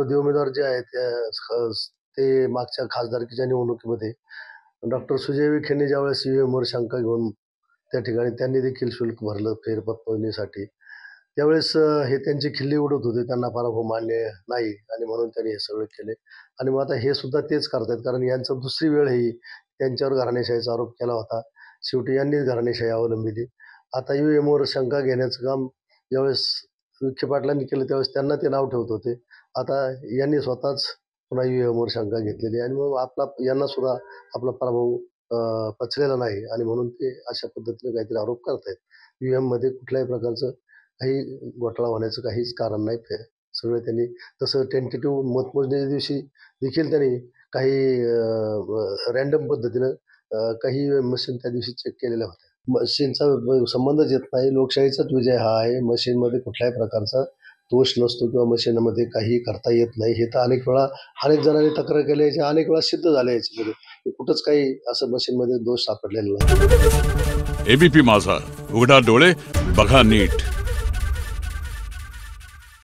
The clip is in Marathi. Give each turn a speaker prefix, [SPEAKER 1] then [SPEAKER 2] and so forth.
[SPEAKER 1] विरोधी उमेदवार जे आहेत ते मागच्या खासदारकीच्या निवडणुकीमध्ये डॉक्टर सुजय विखेंनी ज्यावेळेस ईव्हीएमवर शंका घेऊन त्या ठिकाणी त्यांनी देखील शुल्क भरलं फेरपदपडणीसाठी. त्यावेळेस हे त्यांची खिल्ली उडवत होते, त्यांना पराभव मान्य नाही आणि म्हणून त्यांनी हे सगळं केले. आणि मग आता हे सुद्धा तेच करतायत, कारण यांचं दुसरी वेळ ही त्यांच्यावर घराणेशाहीचा आरोप केला होता. शेवटी यांनीच घराणेशाही अवलंबिली. आता ईव्हीएमवर शंका घेण्याचं काम ज्यावेळेस विखे पाटलांनी केलं त्यावेळेस त्यांना ते नाव ठेवत होते. आता यांनी स्वतःच पुन्हा ईव्हीएमवर शंका घेतलेली आणि मग यांना सुद्धा आपला पराभव पचलेला नाही आणि म्हणून ते अशा पद्धतीने काहीतरी आरोप करतायत. ईव्हीएममध्ये कुठल्याही प्रकारचं काही घोटाळा होण्याचं काहीच कारण नाही. ते सगळं त्यांनी तसं टेंटेटिव्ह मतमोजणीच्या दिवशी देखील त्यांनी काही रँडम पद्धतीनं काही मशीन त्या दिवशी चेक केलेल्या होत्या. मशीनचा संबंधच येत नाही. लोकशाहीचाच विजय हा आहे. मशीनमध्ये कुठल्याही प्रकारचा दोष नसतो किंवा मशीनमध्ये काही करता येत नाही. हे तर अनेक जणांनी तक्रार केल्याच्या अनेक वेळा सिद्ध झालं याच्यामध्ये. कुठंच काही असं मशीनमध्ये दोष सापडलेला नाही.
[SPEAKER 2] एबीपी माझा, उघडा डोळे बघा नीट.